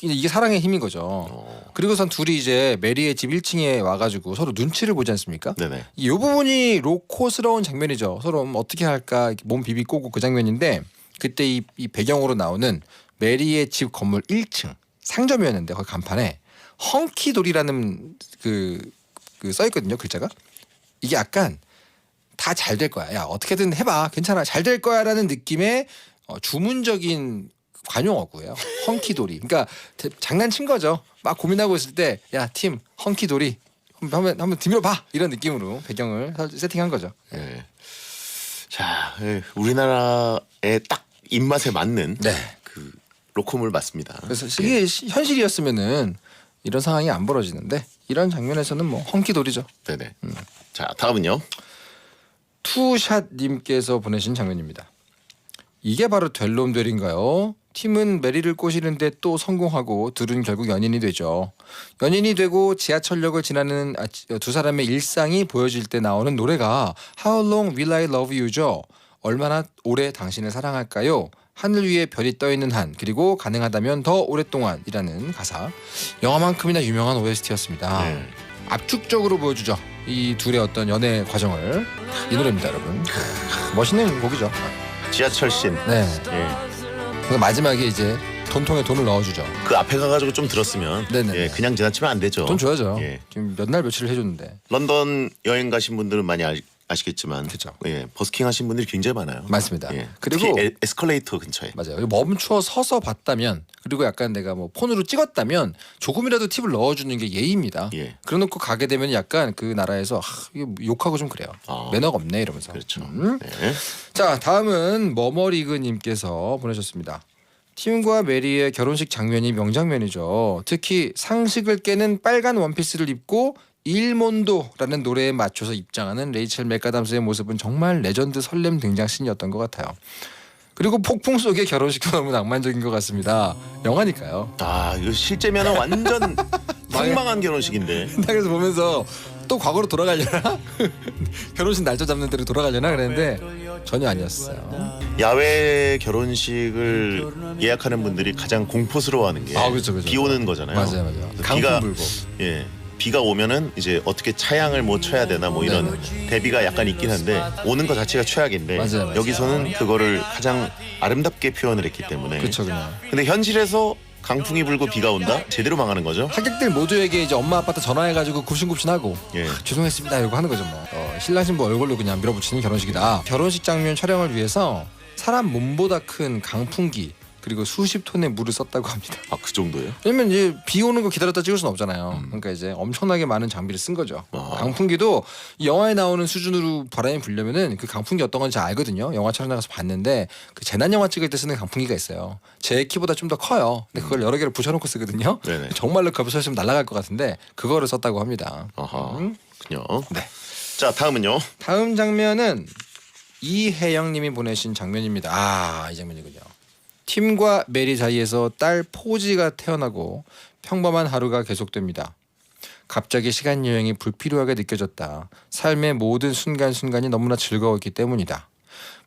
이게 사랑의 힘인 거죠. 그리고선 둘이 이제 메리의 집 1층에 와가지고 서로 눈치를 보지 않습니까?
네네.
이 부분이 로코스러운 장면이죠. 서로 어떻게 할까 몸 비비 꼬고 그 장면인데 그때 이 배경으로 나오는 메리의 집 건물 1층 상점이었는데 거기 간판에 헝키돌이라는 그 써있거든요. 글자가. 이게 약간 다 잘 될 거야. 야 어떻게든 해봐. 괜찮아. 잘 될 거야라는 느낌의 주문적인 관용어구예요. 헝키돌이. 그러니까 장난친 거죠. 막 고민하고 있을 때 야 팀 헝키돌이 한번 들어봐 이런 느낌으로 배경을 세팅한 거죠.
예. 자, 우리나라의 딱 입맛에 맞는
네.
그 로코물 맞습니다.
그래서 이게 현실이었으면은 이런 상황이 안 벌어지는데 이런 장면에서는 뭐 헝키돌이죠.
네네. 자, 다음은요.
투샷님께서 보내신 장면입니다. 이게 바로 될 놈 될인가요? 팀은 메리를 꼬시는데 또 성공하고 둘은 결국 연인이 되죠. 연인이 되고 지하철역을 지나는 두 사람의 일상이 보여질 때 나오는 노래가 How Long Will I Love You죠. 얼마나 오래 당신을 사랑할까요? 하늘 위에 별이 떠 있는 한 그리고 가능하다면 더 오랫동안이라는 가사. 영화만큼이나 유명한 OST였습니다.
네.
압축적으로 보여주죠. 이 둘의 어떤 연애 과정을. 이 노래입니다, 여러분. 멋있는 곡이죠.
지하철 씬.
네.
예.
그래서 마지막에 이제 돈통에 돈을 넣어주죠.
그 앞에 가가지고 좀 들었으면
네네.
예, 그냥 지나치면 안 되죠.
돈 줘야죠.
예.
지금 몇 날 며칠을 해줬는데.
런던 여행 가신 분들은 많이 아시겠지만
그쵸.
예, 버스킹 하신 분들이 굉장히 많아요.
맞습니다.
예.
그리고
특히 에스컬레이터 근처에.
맞아요. 멈추어 서서 봤다면 그리고 약간 내가 뭐 폰으로 찍었다면 조금이라도 팁을 넣어주는 게 예의입니다.
예.
그래놓고 가게 되면 약간 그 나라에서 이게 욕하고 좀 그래요. 매너가 없네 이러면서.
그렇죠.
음.
네.
자 다음은 머머리그님께서 보내셨습니다. 팀과 메리의 결혼식 장면이 명장면이죠. 특히 상식을 깨는 빨간 원피스를 입고 일몬도라는 노래에 맞춰서 입장하는 레이첼 맥가담스의 모습은 정말 레전드 설렘 등장신이었던 것 같아요. 그리고 폭풍 속의 결혼식도 너무 낭만적인 것 같습니다. 영화니까요.
아 이거 실제면은 완전 황망한 결혼식인데.
나 그래서 보면서 또 과거로 돌아가려나? 결혼식 날짜 잡는 대로 돌아가려나 그랬는데 전혀 아니었어요.
야외 결혼식을 예약하는 분들이 가장 공포스러워하는 게
그렇죠.
비 오는 거잖아요.
맞아요.
그래서
강풍 불고.
예. 비가 오면은 이제 어떻게 차양을 뭐 쳐야 되나 뭐 이런 대비가 약간 있긴 한데 오는 것 자체가 최악인데
맞아요.
여기서는 그거를 가장 아름답게 표현을 했기 때문에.
그렇죠 그냥.
근데 현실에서 강풍이 불고 비가 온다? 제대로 망하는 거죠.
하객들 모두에게 이제 엄마 아빠한테 전화해가지고 굽신굽신하고
예.
죄송했습니다 이러고 하는 거죠 뭐. 신랑 신부 얼굴로 그냥 밀어붙이는 결혼식이다. 결혼식 장면 촬영을 위해서 사람 몸보다 큰 강풍기 그리고 수십 톤의 물을 썼다고 합니다.
아 그 정도예요?
왜냐면 이제 비 오는 거 기다렸다 찍을 수는 없잖아요. 그러니까 이제 엄청나게 많은 장비를 쓴 거죠. 강풍기도 이 영화에 나오는 수준으로 바람이 불려면은 그 강풍기 어떤 건지 알거든요. 영화 촬영 나가서 봤는데 그 재난 영화 찍을 때 쓰는 강풍기가 있어요. 제 키보다 좀 더 커요. 근데 그걸 여러 개를 붙여놓고 쓰거든요.
네네.
정말로 겹쳐 있으면 날아갈 것 같은데 그거를 썼다고 합니다.
아하. 그렇군요.
네.
자 다음은요.
다음 장면은 이혜영님이 보내신 장면입니다. 이 장면이군요. 팀과 메리 사이에서 딸 포지가 태어나고 평범한 하루가 계속됩니다. 갑자기 시간 여행이 불필요하게 느껴졌다. 삶의 모든 순간순간이 너무나 즐거웠기 때문이다.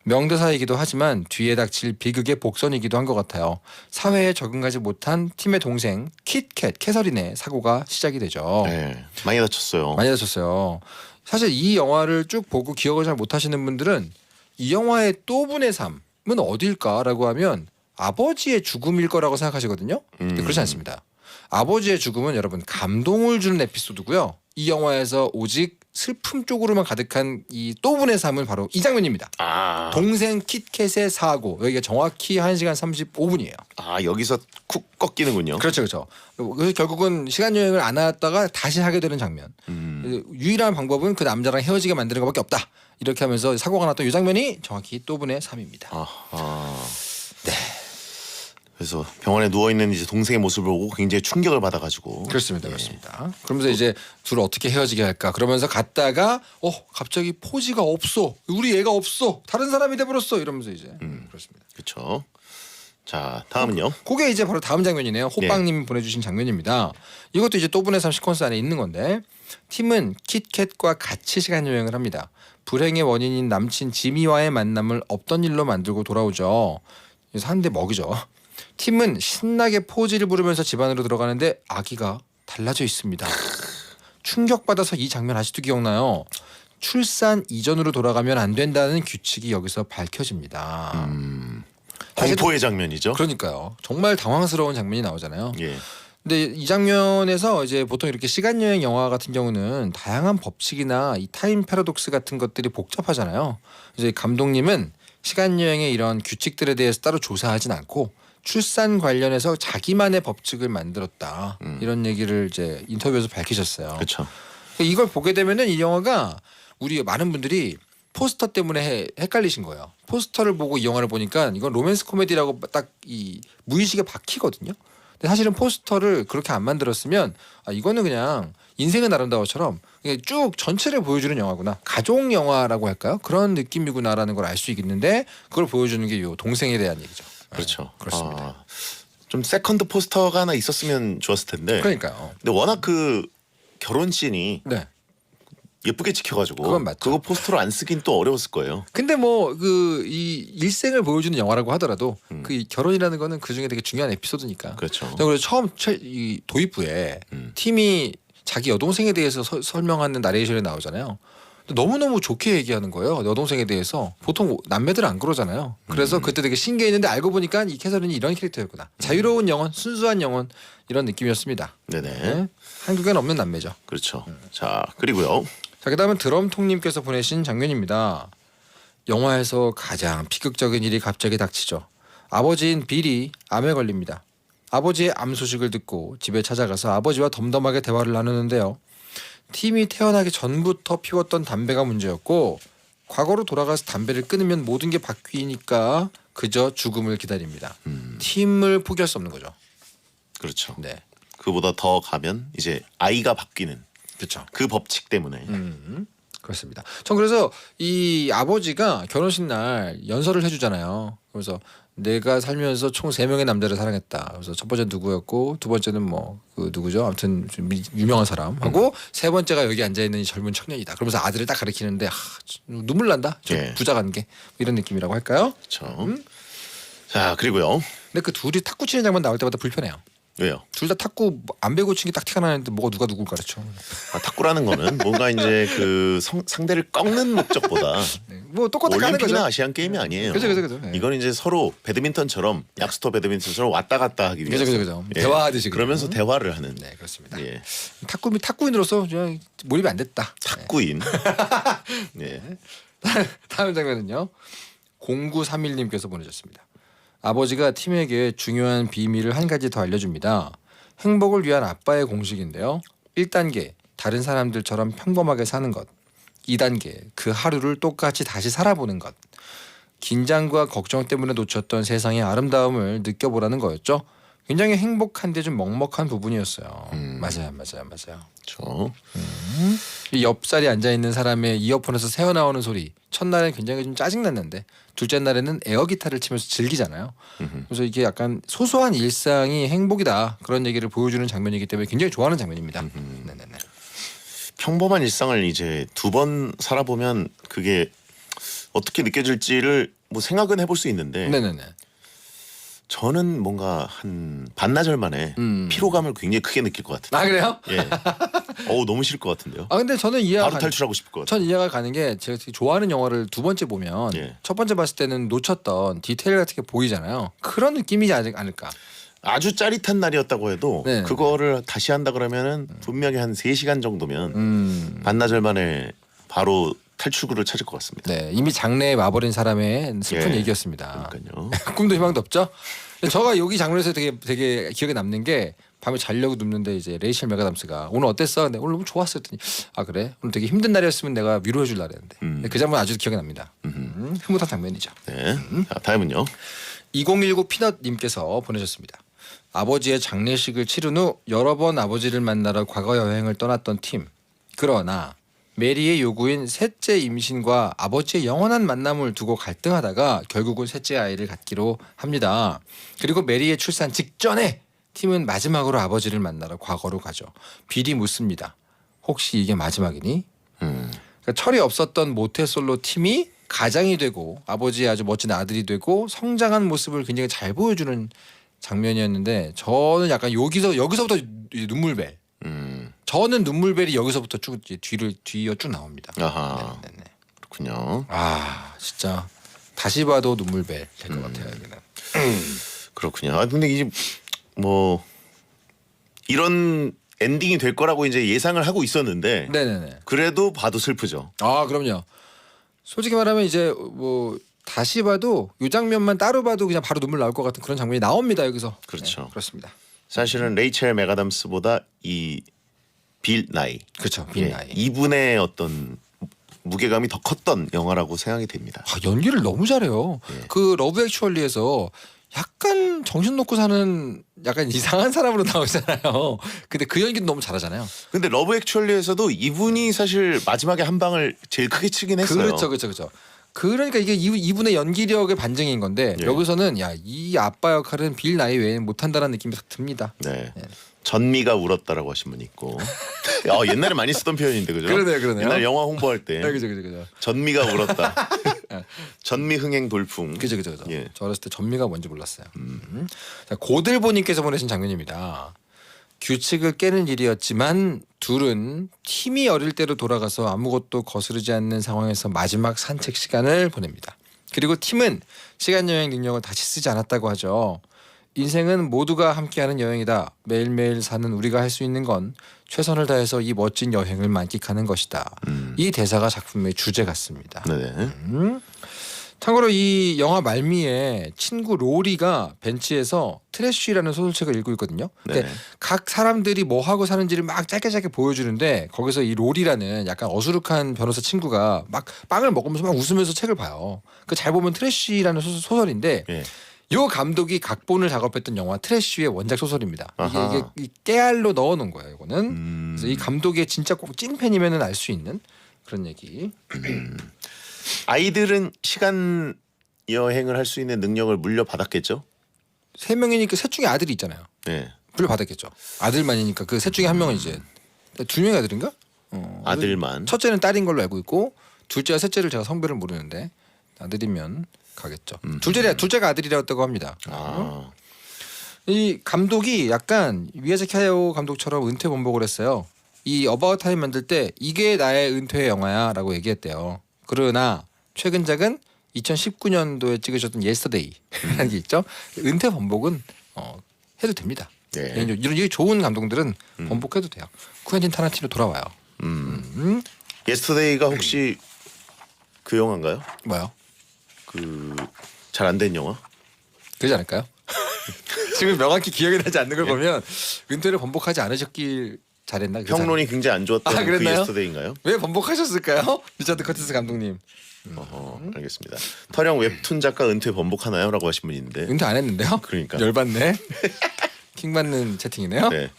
명대사이기도 하지만 뒤에 닥칠 비극의 복선이기도 한 것 같아요. 사회에 적응하지 못한 팀의 동생 킷캣 캐서린의 사고가 시작이 되죠.
네. 많이 다쳤어요.
많이 다쳤어요. 사실 이 영화를 쭉 보고 기억을 잘 못하시는 분들은 이 영화의 또 분의 삶은 어딜까라고 하면 아버지의 죽음일 거라고 생각하시거든요. 근데 그렇지 않습니다. 아버지의 죽음은 여러분 감동을 주는 에피소드고요. 이 영화에서 오직 슬픔 쪽으로만 가득한 이 또 분의 삶은 바로 이 장면입니다. 동생 킷캣의 사고. 여기가 정확히 1시간 35분이에요.
여기서 쿡 꺾이는군요.
그렇죠. 그래서 결국은 시간 여행을 안 하다가 다시 하게 되는 장면. 유일한 방법은 그 남자랑 헤어지게 만드는 것밖에 없다. 이렇게 하면서 사고가 났던 이 장면이 정확히 또 분의 삶입니다.
네. 그래서 병원에 누워 있는 이제 동생의 모습을 보고 굉장히 충격을 받아가지고.
그렇습니다. 그렇습니다. 그러면서 이제 둘을 어떻게 헤어지게 할까? 그러면서 갔다가 갑자기 포지가 없어. 우리 애가 없어. 다른 사람이 돼버렸어. 이러면서 이제 그렇습니다.
그렇죠. 자 다음은요.
그게 이제 바로 다음 장면이네요. 호빵님이 보내주신 장면입니다. 이것도 이제 또 분의 삶 시퀀스 안에 있는 건데 팀은 킷캣과 같이 시간 여행을 합니다. 불행의 원인인 남친 지미와의 만남을 없던 일로 만들고 돌아오죠. 그래서 한 대 먹이죠. 팀은 신나게 포지를 부르면서 집 안으로 들어가는데 아기가 달라져 있습니다. 충격받아서 이 장면 아직도 기억나요. 출산 이전으로 돌아가면 안 된다는 규칙이 여기서 밝혀집니다.
공포의 장면이죠.
그러니까요. 정말 당황스러운 장면이 나오잖아요.
예.
근데 이 장면에서 이제 보통 이렇게 시간 여행 영화 같은 경우는 다양한 법칙이나 이 타임 패러독스 같은 것들이 복잡하잖아요. 그래서 이 감독님은 시간 여행의 이런 규칙들에 대해서 따로 조사하진 않고 출산 관련해서 자기만의 법칙을 만들었다. 이런 얘기를 이제 인터뷰에서 밝히셨어요.
그렇죠.
이걸 보게 되면은 이 영화가 우리 많은 분들이 포스터 때문에 헷갈리신 거예요. 포스터를 보고 이 영화를 보니까 이건 로맨스 코미디라고 딱 이 무의식에 박히거든요. 근데 사실은 포스터를 그렇게 안 만들었으면 이거는 그냥 인생은 아름다워처럼 쭉 전체를 보여주는 영화구나. 가족 영화라고 할까요? 그런 느낌이구나라는 걸 알 수 있는데 그걸 보여주는 게 요 동생에 대한 얘기죠.
그렇죠.
그렇습니다.
좀 세컨드 포스터가 하나 있었으면 좋았을 텐데.
그러니까요.
근데 워낙 그 결혼 씬이
네.
예쁘게 지켜가지고
그건 맞죠.
그거 포스터로 안 쓰긴 또 어려웠을 거예요.
근데 뭐 그 이 일생을 보여주는 영화라고 하더라도 그 이 결혼이라는 거는 그 중에 되게 중요한 에피소드니까.
그렇죠.
저 그래서 처음 이 도입부에
음.
팀이 자기 여동생에 대해서 설명하는 나레이션이 나오잖아요. 너무너무 좋게 얘기하는 거예요. 여동생에 대해서. 보통 남매들은 안 그러잖아요. 그래서 그때 되게 신기했는데 알고 보니까 이 캐서린이 이런 캐릭터였구나. 자유로운 영혼, 순수한 영혼 이런 느낌이었습니다.
네네.
네. 한국에는 없는 남매죠.
그렇죠. 자 그리고요.
자, 그다음은 드럼통님께서 보내신 장면입니다. 영화에서 가장 비극적인 일이 갑자기 닥치죠. 아버지인 빌이 암에 걸립니다. 아버지의 암 소식을 듣고 집에 찾아가서 아버지와 덤덤하게 대화를 나누는데요. 팀이 태어나기 전부터 피웠던 담배가 문제였고 과거로 돌아가서 담배를 끊으면 모든 게 바뀌니까 그저 죽음을 기다립니다. 팀을 포기할 수 없는 거죠.
그렇죠.
네,
그보다 더 가면 이제 아이가 바뀌는
그렇죠.
그 법칙 때문에.
그렇습니다. 전 그래서 이 아버지가 결혼식 날 연설을 해주잖아요. 그래서 내가 살면서 총 3명의 남자를 사랑했다. 그래서 첫 번째는 누구였고 두 번째는 뭐 그 누구죠? 아무튼 좀 유명한 사람하고 세 번째가 여기 앉아 있는 이 젊은 청년이다. 그러면서 아들을 딱 가리키는데 눈물 난다. 좀
예.
부자 관계 이런 느낌이라고 할까요?
그렇죠. 자 그리고요.
근데 그 둘이 탁구 치는 장면 나올 때마다 불편해요.
왜요?
둘 다 탁구 안 배고 친 게 딱 티가 나는데 뭐가 누가 누굴 가르쳐?
탁구라는 거는 뭔가 이제 그 상대를 꺾는 목적보다
네. 뭐 똑같이 까는
올림픽이나
거죠.
아시안 게임이 아니에요.
그죠. 네.
이건 이제 서로 배드민턴처럼 약스터 배드민턴처럼 왔다 갔다 하기 위해서.
그죠. 대화하듯이
그러면서 대화를 하는.
네, 그렇습니다.
예.
탁구인으로서 그냥 몰입이 안 됐다.
탁구인. 예.
다음 장면은요. 0931님께서 보내셨습니다. 아버지가 팀에게 중요한 비밀을 한 가지 더 알려줍니다. 행복을 위한 아빠의 공식인데요. 1단계 다른 사람들처럼 평범하게 사는 것. 2단계 그 하루를 똑같이 다시 살아보는 것. 긴장과 걱정 때문에 놓쳤던 세상의 아름다움을 느껴보라는 거였죠. 굉장히 행복한데 좀 먹먹한 부분이었어요. 맞아요.
그렇죠.
이 옆자리에 앉아있는 사람의 이어폰에서 새어나오는 소리 첫날엔 굉장히 좀 짜증났는데 둘째 날에는 에어기타를 치면서 즐기잖아요. 그래서 이게 약간 소소한 일상이 행복이다 그런 얘기를 보여주는 장면이기 때문에 굉장히 좋아하는 장면입니다. 네네네.
평범한 일상을 이제 2번 살아보면 그게 어떻게 느껴질지를 뭐 생각은 해볼 수 있는데
네네네.
저는 뭔가 한 반나절 만에 피로감을 굉장히 크게 느낄 것 같은데.
아 그래요?
예. 너무 싫을 것 같은데요.
아 근데 저는
바로 탈출하고 싶을 것 같아요.
전 이해가 가는 게 제가 되게 좋아하는 영화를 두 번째 보면
예.
첫 번째 봤을 때는 놓쳤던 디테일 같은 게 보이잖아요. 그런 느낌이지 않을까.
아주 짜릿한 날이었다고 해도
네.
그거를 다시 한다 그러면은 분명히 한 3시간 정도면 반나절 만에 바로 탈출구를 찾을 것 같습니다.
네, 이미 장래에 와버린 사람의 슬픈
예.
얘기였습니다.
그러니까요.
꿈도 희망도 없죠. 근데 저가 여기 장면에서 되게 기억에 남는 게 밤에 자려고 눕는데 이제 레이첼 메가담스가 오늘 어땠어? 근데 오늘 너무 좋았어 했더니 아 그래? 오늘 되게 힘든 날이었으면 내가 위로해 줄라 그랬는데 그 장면 아주 기억에 납니다. 흐뭇한 장면이죠.
네. 자, 다음은요.
2019 피넛님께서 보내셨습니다. 아버지의 장례식을 치른 후 여러 번 아버지를 만나러 과거 여행을 떠났던 팀. 그러나 메리의 요구인 셋째 임신과 아버지의 영원한 만남을 두고 갈등하다가 결국은 셋째 아이를 갖기로 합니다. 그리고 메리의 출산 직전에 팀은 마지막으로 아버지를 만나러 과거로 가죠. 빌이 묻습니다. 혹시 이게 마지막이니? 그러니까 철이 없었던 모태솔로 팀이 가장이 되고 아버지의 아주 멋진 아들이 되고 성장한 모습을 굉장히 잘 보여주는 장면이었는데 저는 약간 여기서부터 눈물벨. 저는 눈물벨이 여기서부터 쭉 뒤로 쭉 나옵니다.
아하.
네네.
그렇군요.
아 진짜 다시 봐도 눈물벨 될 것 같아요. 여기는.
그렇군요. 아 근데 이제 뭐 이런 엔딩이 될 거라고 이제 예상을 하고 있었는데
네네네.
그래도 봐도 슬프죠.
아 그럼요. 솔직히 말하면 이제 뭐 다시 봐도 이 장면만 따로 봐도 그냥 바로 눈물 나올 것 같은 그런 장면이 나옵니다 여기서.
그렇죠.
네, 그렇습니다.
사실은 레이첼 메가담스보다 이 빌 나이,
그렇죠. 빌
예,
나이.
이분의 어떤 무게감이 더 컸던 영화라고 생각이 됩니다.
아, 연기를 너무 잘해요.
예.
그 러브 액츄얼리에서 약간 정신 놓고 사는 약간 이상한 사람으로 나오잖아요. 근데 그 연기도 너무 잘하잖아요.
근데 러브 액츄얼리에서도 이분이 사실 마지막에 한 방을 제일 크게 치긴 했어요.
그렇죠. 그러니까 이게 이분의 연기력의 반증인 건데
예.
여기서는 야 이 아빠 역할은 빌 나이 외에는 못한다는 느낌이 딱 듭니다.
네.
예.
전미가 울었다라고 하신 분이 있고. 옛날에 많이 쓰던 표현인데 그죠?
그러네요.
옛날 영화 홍보할 때
그죠.
전미가 울었다. 전미 흥행 돌풍.
그죠.
예.
저 어렸을 때 전미가 뭔지 몰랐어요. 자, 고들보님께서 보내신 장면입니다. 규칙을 깨는 일이었지만 둘은 팀이 어릴 때로 돌아가서 아무것도 거스르지 않는 상황에서 마지막 산책 시간을 보냅니다. 그리고 팀은 시간 여행 능력을 다시 쓰지 않았다고 하죠. 인생은 모두가 함께하는 여행이다. 매일매일 사는 우리가 할 수 있는 건 최선을 다해서 이 멋진 여행을 만끽하는 것이다. 이 대사가 작품의 주제 같습니다.
네네.
참고로 이 영화 말미에 친구 로리가 벤치에서 트래쉬라는 소설책을 읽고 있거든요. 근데
네네.
각 사람들이 뭐 하고 사는지를 막 짧게 보여주는데 거기서 이 로리라는 약간 어수룩한 변호사 친구가 막 빵을 먹으면서 막 웃으면서 책을 봐요. 그 잘 보면 트래쉬라는 소설인데
예.
요 감독이 각본을 작업했던 영화 트래쉬의 원작 소설입니다.
아하.
이게 깨알로 넣어놓은 거예요. 이거는. 그래서 이 감독의 진짜 꼭 찐팬이면은 알 수 있는 그런 얘기.
아이들은 시간 여행을 할 수 있는 능력을 물려받았겠죠?
3명이니까 셋 중에 아들이 있잖아요.
네.
물려받았겠죠. 아들만이니까 그 셋 중에 한 명은 이제 2명이 아들인가?
아들만.
첫째는 딸인 걸로 알고 있고 둘째와 셋째를 제가 성별을 모르는데 아들이면 가겠죠. 둘째가 아들이라고 합니다.
아.
이 감독이 약간 미야자키 하야오 감독처럼 은퇴 번복을 했어요. 이 어바웃 타임 만들 때 이게 나의 은퇴 영화야라고 얘기했대요. 그러나 최근작은 2019년도에 찍으셨던 예스터데이라는 게 있죠. 은퇴 번복은 해도 됩니다.
네.
이런 좋은 감독들은 번복해도 돼요. 쿠엔틴 타란티노 돌아와요.
예스터데이가 혹시 그 영화인가요?
뭐요?
그 잘 안 된 영화?
그러지 않을까요? 지금 명확히 기억이 나지 않는 걸 보면 은퇴를 번복하지 않으셨길 잘했나? 그렇지
평론이 굉장히 안 좋았던 그
그랬나요?
예스터데이인가요?
왜 번복하셨을까요? 리차드 커티스 감독님.
알겠습니다. 터령 웹툰 작가 은퇴 번복하나요?라고 하신 분이 있는데.
은퇴 안 했는데요?
그러니까.
열받네. 킹 받는 채팅이네요.
네.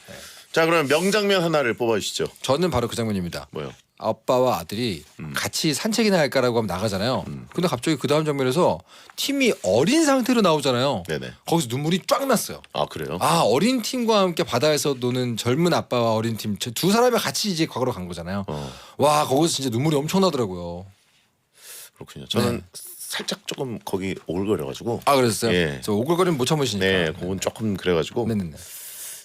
자, 그럼 명장면 하나를 뽑아주시죠.
저는 바로 그 장면입니다.
뭐요?
아빠와 아들이 같이 산책이나 할까라고 하면 나가잖아요. 근데 갑자기 그 다음 장면에서 팀이 어린 상태로 나오잖아요.
네네.
거기서 눈물이 쫙 났어요.
아, 그래요?
아, 어린 팀과 함께 바다에서 노는 젊은 아빠와 어린 팀 두 사람이 같이 이제 과거로 간 거잖아요. 와, 거기서 진짜 눈물이 엄청 나더라고요.
그렇군요. 저는 살짝 조금 거기 오글거려가지고.
아, 그랬어요?
예.
저 오글거리면 못 참으시니까.
네, 그건 조금 그래가지고.
네네네.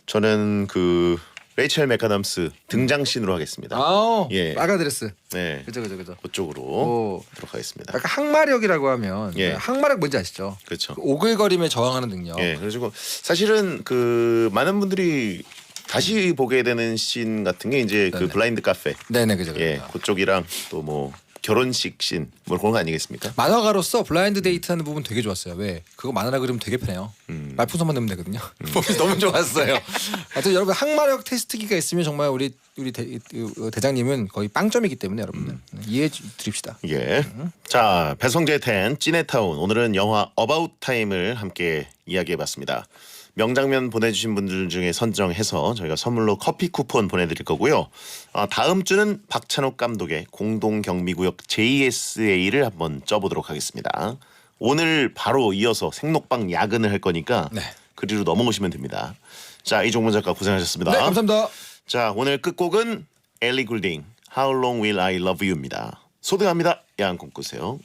저는 그 레이첼 맥아담스 등장씬으로 하겠습니다.
아,
예.
빨간 드레스.
네,
그죠.
그쪽으로
오.
하도록 하겠습니다.
약간 항마력이라고 하면
예.
항마력 뭔지 아시죠?
그렇죠.
그 오글거림에 저항하는 능력.
예, 그래가지고 사실은 그 많은 분들이 다시 보게 되는 씬 같은 게 이제 그
네네.
블라인드 카페,
네네, 그죠.
예, 그쪽이랑 또 뭐 결혼식 씬, 뭐 그런 거 아니겠습니까?
만화가로서 블라인드 데이트하는 부분 되게 좋았어요. 왜? 그거 만화라 그리면 되게 편해요. 말풍선만 넣으면 되거든요. 보면서 너무 좋았어요. 하여튼 여러분 항마력 테스트기가 있으면 정말 우리 대장님은 거의 빵점이기 때문에 여러분들 이해해 드립시다.
예. 자, 배성재 10 찌네타운 오늘은 영화 어바웃 타임을 함께 이야기해봤습니다. 명장면 보내주신 분들 중에 선정해서 저희가 선물로 커피 쿠폰 보내드릴 거고요. 다음 주는 박찬욱 감독의 공동경비구역 JSA를 한번 쪄보도록 하겠습니다. 오늘 바로 이어서 생록방 야근을 할 거니까
네.
그리로 넘어오시면 됩니다. 자, 이종문 작가 고생하셨습니다.
네, 감사합니다.
자, 오늘 끝곡은 엘리 굴딩 How Long Will I Love You입니다. 소등합니다. 야한 꿈 꾸세요.